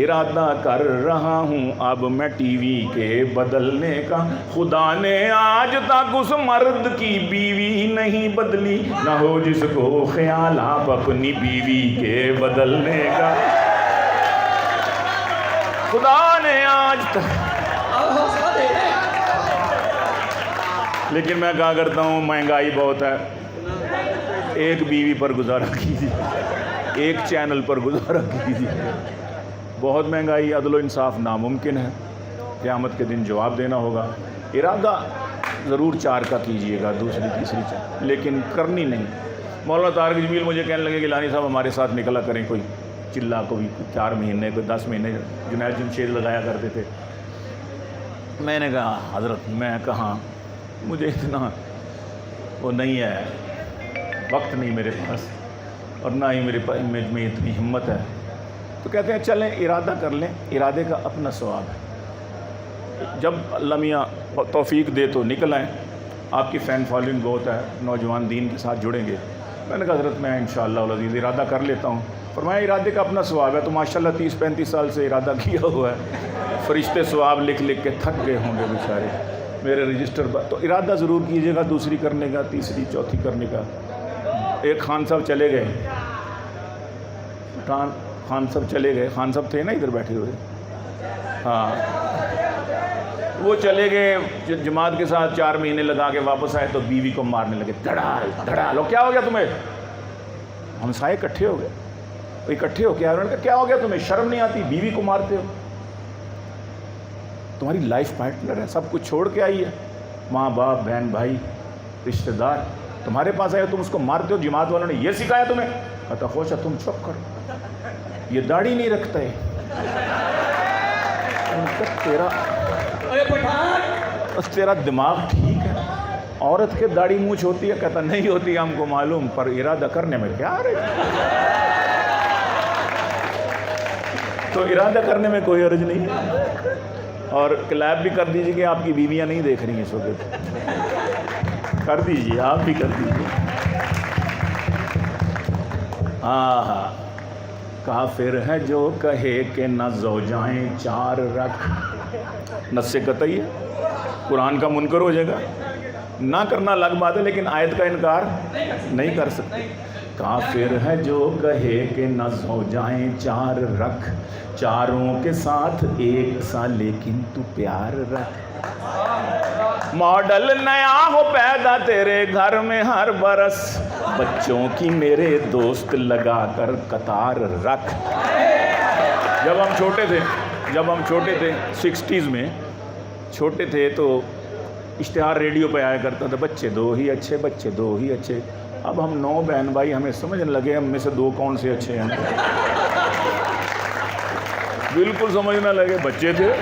ارادہ کر رہا ہوں اب میں ٹی وی کے بدلنے کا، خدا نے آج تک اس مرد کی بیوی نہیں بدلی، نہ ہو جس کو خیال آپ اپنی بیوی کے بدلنے کا، خدا نے آج تک، لیکن میں کہا کرتا ہوں مہنگائی بہت ہے، ایک بیوی پر گزارا کیجیے، ایک چینل پر گزارا کیجیے، بہت مہنگائی، عدل و انصاف ناممکن ہے، قیامت کے دن جواب دینا ہوگا، ارادہ ضرور 4 کا کیجیے گا، دوسری تیسری لیکن کرنی نہیں۔ مولانا طارق جمیل مجھے کہنے لگے کہ لانی صاحب ہمارے ساتھ نکلا کریں، کوئی چلا کوئی 4 مہینے کوئی 10 مہینے جنید جمشید لگایا کرتے تھے، میں نے کہا حضرت میں کہاں، مجھے اتنا وہ نہیں ہے، وقت نہیں میرے پاس، اور نہ ہی میرے پاس میں اتنی ہمت ہے، تو کہتے ہیں چلیں ارادہ کر لیں، ارادے کا اپنا ثواب ہے، جب اللہ میاں توفیق دے تو نکل آئیں، آپ کی فین فالوئنگ بہت ہے، نوجوان دین کے ساتھ جڑیں گے، میں نے کہا حضرت میں انشاءاللہ العزیز ارادہ کر لیتا ہوں، فرمایا ارادے کا اپنا ثواب ہے، تو ماشاءاللہ 30-35 سال سے ارادہ کیا ہوا ہے، فرشتے ثواب لکھ لکھ کے تھک گئے ہوں گے بیچارے میرے رجسٹر پر، تو ارادہ ضرور کیجیے گا، دوسری کرنے کا، تیسری چوتھی کرنے کا، ایک خان صاحب چلے گئے، خان صاحب چلے گئے، خان صاحب تھے نا ادھر بیٹھے ہوئے، ہاں وہ چلے گئے جماعت کے ساتھ 4 مہینے لگا کے واپس آئے تو بیوی کو مارنے لگے، دھڑال دھڑال، کیا ہو گیا تمہیں؟ ہم سائے اکٹھے ہو گئے، اکٹھے ہو کے انہوں نے کہا کیا ہو گیا تمہیں، شرم نہیں آتی، بیوی کو مارتے ہو؟ تمہاری لائف پارٹنر ہے، سب کچھ چھوڑ کے آئی ہے، ماں باپ بہن بھائی رشتہ دار تمہارے پاس آئے، تم اس کو مارتے ہو؟ جماعت والوں نے یہ سکھایا تمہیں؟ کہتا خوشا تم چپ کرو، یہ داڑھی نہیں رکھتا ہے، تیرا دماغ ٹھیک ہے؟ عورت کے داڑھی مونچھ ہوتی ہے؟ کہتا نہیں ہوتی ہم کو معلوم، پر ارادہ کرنے میں کیا رہے، تو ارادہ کرنے میں کوئی حرج نہیں ہے۔ اور کلیپ بھی کر دیجیے کہ آپ کی بیویاں نہیں دیکھ رہی ہیں اس وقت، کر دیجیے، آپ بھی کر دیجیے۔ ہاں کافر ہے جو کہے کہ نہ زوجائیں 4 رکھ، نص قطعی ہے، قرآن کا منکر ہو جائے گا، نہ کرنا الگ بات ہے لیکن آیت کا انکار نہیں کر سکتے۔ کافر ہے جو کہے کہ نہ زوجائیں 4 رکھ، چاروں کے ساتھ ایک سا لیکن تو پیار رکھ، ماڈل نیا ہو پیدا تیرے گھر میں ہر برس، بچوں کی میرے دوست لگا کر قطار رکھ۔ جب ہم چھوٹے تھے 60s میں چھوٹے تھے تو اشتہار ریڈیو پہ آیا کرتا تھا، بچے 2 ہی اچھے، بچے 2 ہی اچھے۔ اب ہم 9 بہن بھائی، ہمیں سمجھنے لگے ہم میں سے 2 کون سے اچھے ہیں، بالکل سمجھنے لگے، بچے تھے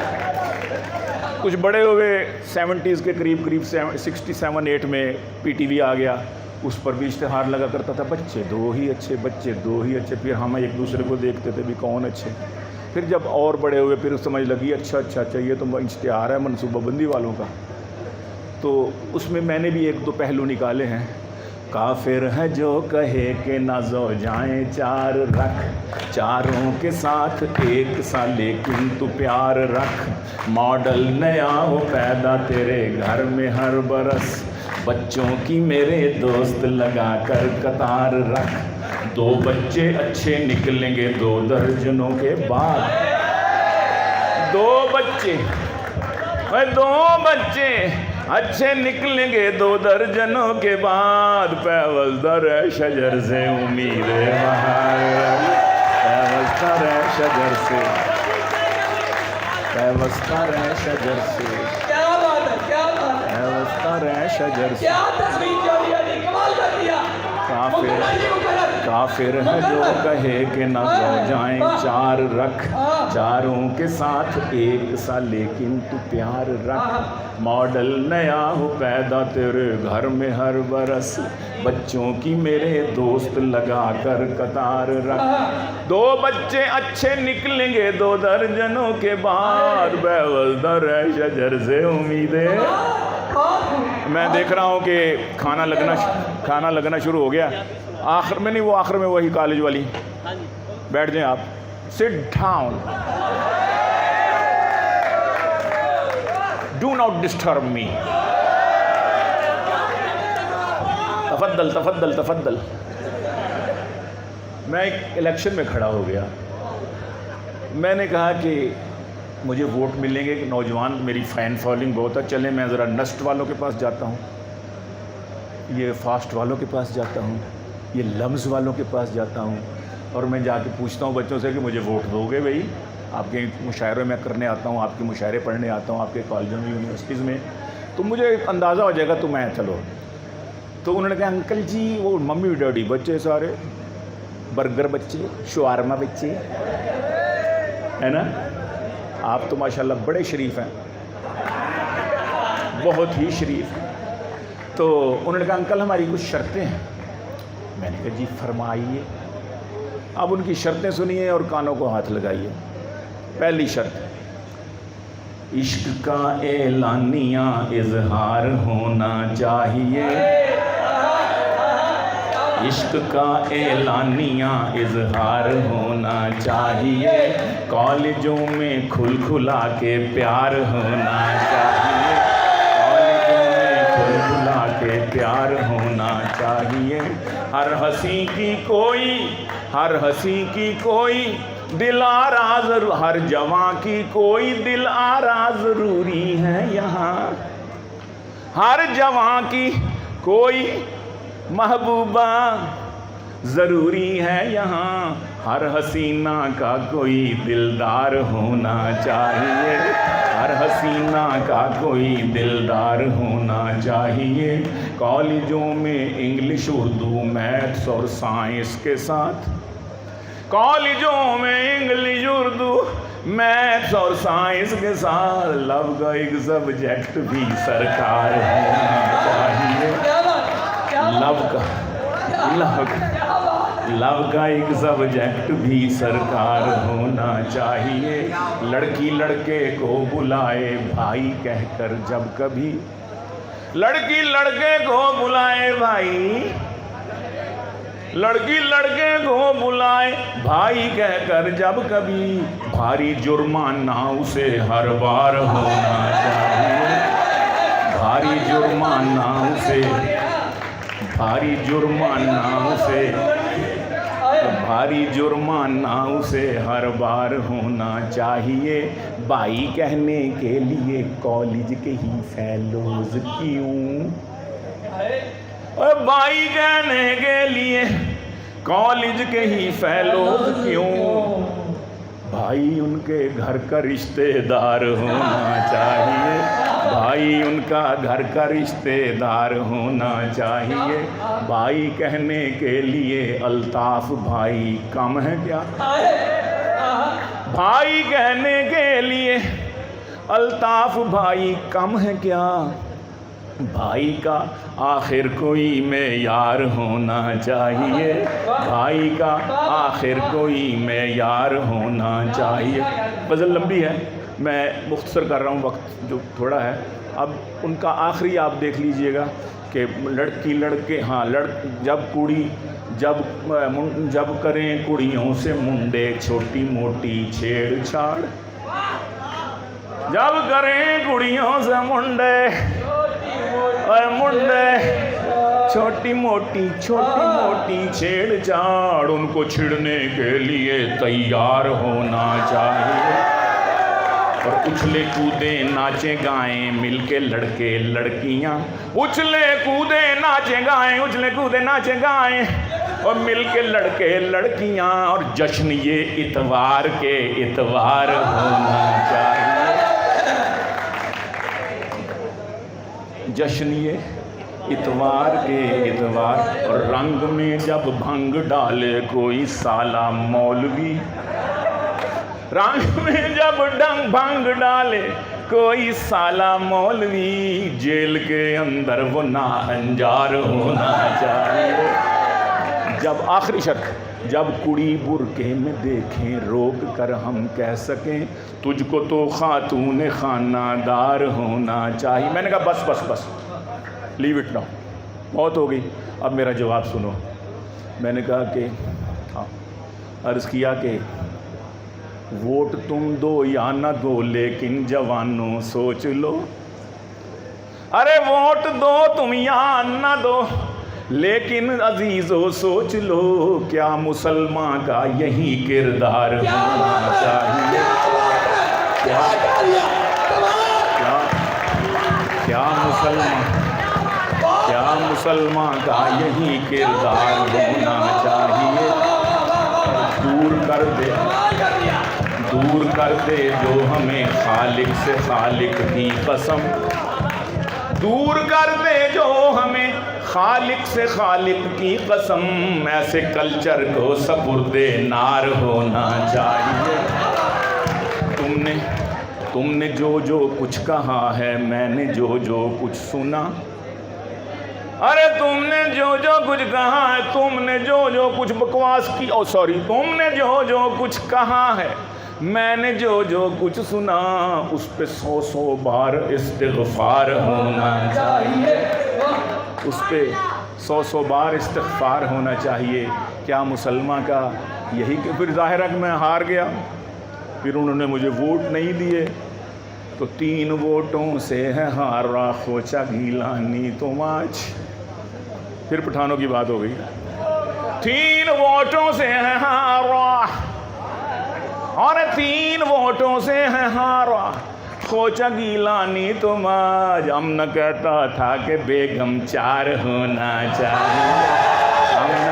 کچھ بڑے ہوئے 70s کے قریب 67-8 میں پی ٹی وی آ گیا، اس پر بھی اشتہار لگا کرتا تھا، بچے 2 ہی اچھے، بچے 2 ہی اچھے۔ پھر ہم ایک دوسرے کو دیکھتے تھے بھی کون اچھے، پھر جب اور بڑے ہوئے پھر سمجھ لگی اچھا یہ تو اشتہار ہے منصوبہ بندی والوں کا، تو اس میں نے بھی 1-2 پہلو نکالے ہیں۔ کافر ہے جو کہے کہ نہ زوجائیں 4 رکھ، چاروں کے ساتھ ایک سا لیکن تو پیار رکھ، ماڈل نیا ہو پیدا تیرے گھر میں ہر برس، بچوں کی میرے دوست لگا کر قطار رکھ، 2 بچے اچھے نکلیں گے 2 درجنوں کے بعد، 2 بچے اچھے نکلیں گے 2 درجنوں کے بعد، پیوستہ رہ شجر سے امید بہار، پیوستہ رہ شجر سے، پیوستہ رہ شجر سے، کیا بات ہے، کیا بات ہے، پیوستہ رہ شجر سے۔ کیا تصویر جو دیا جی، کمال کر دیا۔ کافر ہے جو کہے کہ نہ زوجائیں 4 رکھ، چاروں کے ساتھ ایک سا لیکن تو پیار رکھ، ماڈل نیا ہو پیدا تیرے گھر میں ہر برس، بچوں کی میرے دوست لگا کر قطار رکھ، 2 بچے اچھے نکلیں گے 2 درجنوں کے بعد، پیوستہ رہ شجر سے امیدیں۔ میں دیکھ رہا ہوں کہ کھانا لگنا شروع ہو گیا، آخر میں نہیں، وہ آخر میں وہی کالج والی، بیٹھ جائیں آپ، sit down, do not disturb me، تفضل۔ میں ایک الیکشن میں کھڑا ہو گیا، میں نے کہا کہ مجھے ووٹ ملیں گے، کہ نوجوان میری فین فالوئنگ بہت ہے، چلیں میں ذرا نسٹ والوں کے پاس جاتا ہوں، یہ فاسٹ والوں کے پاس جاتا ہوں، یہ لمز والوں کے پاس جاتا ہوں، اور میں جا کے پوچھتا ہوں بچوں سے کہ مجھے ووٹ دو گے بھائی، آپ کے مشاعرے میں کرنے آتا ہوں، آپ کے مشاعرے پڑھنے آتا ہوں، آپ کے کالجوں میں یونیورسٹیز میں، تو مجھے اندازہ ہو جائے گا تو میں چلو۔ تو انہوں نے کہا انکل جی وہ ممی ڈیڈی بچے سارے، برگر بچے، شوارما بچے، ہے نا، آپ تو ماشاءاللہ بڑے شریف ہیں، بہت ہی شریف ہیں۔ تو انہوں نے کہا انکل ہماری کچھ شرطیں ہیں، میں نے کہا جی فرمائیے۔ اب ان کی شرطیں سنیے اور کانوں کو ہاتھ لگائیے۔ پہلی شرط، عشق کا اعلانیہ اظہار ہونا چاہیے، عشق کا اعلانیہ اظہار ہونا چاہیے، کالجوں میں کھل کھلا کے پیار ہونا چاہیے، کالجوں میں کھل کھلا کے پیار ہونا چاہیے۔ چاہیے. ہر ہنسی کی کوئی دل آراز، ہر جوان کی کوئی دل آراز ضروری ہے یہاں. ہر جوان کی کوئی محبوبہ ضروری ہے یہاں. ہر حسینہ کا کوئی دلدار ہونا چاہیے. ہر حسینہ کا کوئی دلدار ہونا چاہیے. کالجوں میں انگلش، اردو، میتھس اور سائنس کے ساتھ، کالجوں میں انگلش، اردو، میتھس اور سائنس کے ساتھ لو کا ایک سبجیکٹ بھی سرکار ہونا چاہیے. لو کا ایک سبجیکٹ بھی سرکار ہونا چاہیے. لڑکی لڑکے کو بلائے بھائی کہہ کر جب کبھی، لڑکی لڑکے کو بلائے بھائی، لڑکی لڑکے کو بلائے بھائی کہہ کر جب کبھی. بھاری جرمانہ اسے ہر بار ہونا چاہیے. بھاری جرمانہ اسے، بھاری جرمانہ اسے، بھاری جرمانہ اسے ہر بار ہونا چاہیے. بھائی کہنے کے لیے کالج کے ہی فیلوز کیوں، بھائی کہنے کے لیے کالج کے ہی فیلوز کیوں. بھائی ان کے گھر کا رشتہ دار ہونا چاہیے. بھائی ان کا گھر کا رشتہ دار ہونا چاہیے. بھائی کہنے کے لیے الطاف بھائی کم ہے کیا، بھائی کہنے کے لیے الطاف بھائی کم ہے کیا. بھائی کا آخر کوئی معیار ہونا چاہیے. بھائی کا آخر کوئی معیار ہونا چاہیے. غزل لمبی ہے، میں مختصر کر رہا ہوں، وقت جو تھوڑا ہے. اب ان کا آخری آپ دیکھ لیجئے گا کہ لڑکی لڑکے، ہاں جب کڑی جب کریں کڑیوں سے منڈے چھوٹی موٹی چھیڑ چھاڑ، جب کریں کڑیوں سے منڈے چھوٹی موٹی چھیڑ چھاڑ، ان کو چھڑنے کے لیے تیار ہونا چاہیے. اور اچھلے کودے ناچے گائیں مل کے لڑکے لڑکیاں، اچھلے کودے ناچے گائیں، اچھلے کودے ناچے گائیں اور مل کے لڑکے لڑکیاں. اور جشن یہ اتوار کے اتوار ہونا چاہیے. جشن یہ اتوار کے اتوار. اور رنگ میں جب بھنگ ڈالے کوئی سالہ مولوی، رنگ میں جب بھنگ ڈالے کوئی سالہ مولوی، جیل کے اندر وہ ناہنجار ہونا چاہیے. جب آخری شرط، جب کڑی برقعے میں دیکھیں روک کر ہم کہہ سکیں تجھ کو تو خاتون خانہ دار ہونا چاہیے. میں نے کہا بس بس بس، لیو اٹ ناؤ، بہت ہو گئی، اب میرا جواب سنو. میں نے کہا کہ عرض کیا کہ ووٹ تم دو یا نہ دو لیکن جوانوں سوچ لو. ارے ووٹ دو تم یا نہ دو لیکن عزیزو سوچ لو، کیا مسلمان کا یہی کردار ہونا چاہیے. کیا مسلمان کا یہی کردار ہونا چاہیے. دور کر دے جو ہمیں خالق سے خالق کی قسم، دور کر دے جو ہمیں خالق سے خالق کی قسم. ایسے کلچر کو سپرد نار ہونا چاہیے. تم نے جو کچھ کہا ہے، میں نے جو کچھ سنا. ارے تم نے جو کچھ کہا ہے، تم نے جو کچھ بکواس کی، تم نے جو کچھ کہا ہے، میں نے جو کچھ سنا، اس پہ 100 بار استغفار ہونا چاہیے. اس پہ 100 بار استغفار ہونا چاہیے. کیا مسلمان کا یہی کہ پھر ظاہر ہے کہ میں ہار گیا، پھر انہوں نے مجھے ووٹ نہیں دیے، تو 3 ووٹوں سے ہے ہارا خوچا گیلانی تم آج. پھر پٹھانوں کی بات ہو گئی. 3 ووٹوں سے ہے ہارا اور 3 ووٹوں سے ہے ہارا. سوچا گیلانی تم آج ہم نہ کہتا تھا کہ بیگم 4 ہونا چاہیے.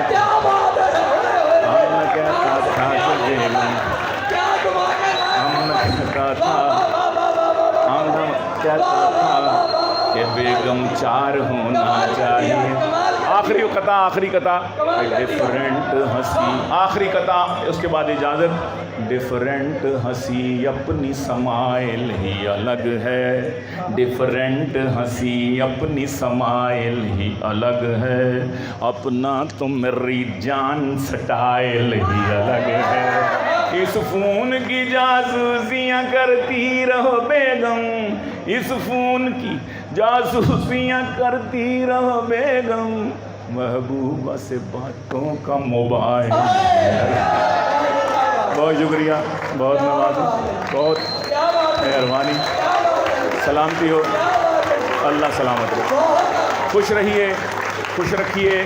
کیا بات ہے ہم نہ کہتا تھا کہ بیگم کیا دعا ہم نہ کہتا تھا ہم نہ کہتا تھا کہ بیگم 4 ہونا چاہیے. آخری قطع ڈفرنٹ ہنسی. آخری قطع اس کے بعد اجازت. ڈفرنٹ ہنسی اپنی سمائل ہی الگ ہے. ڈفرنٹ ہنسی اپنی سمائل ہی الگ ہے. اپنا تو میری جان سٹائل ہی الگ ہے. اس فون کی جاسوسیاں کرتی رہو بیگم. اس فون کی جاسوسیاں کرتی رہو بیگم. محبوبہ سے باتوں کا موبائل. بہت شکریہ, بہت نوازی, بہت مہربانی. سلامتی ہو, اللہ سلامت رہے. خوش رہیے, خوش رکھیے,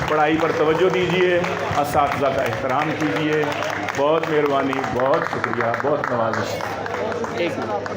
پڑھائی پر توجہ دیجیے, اساتذہ کا احترام کیجیے. بہت مہربانی, بہت شکریہ, بہت نوازش. ایک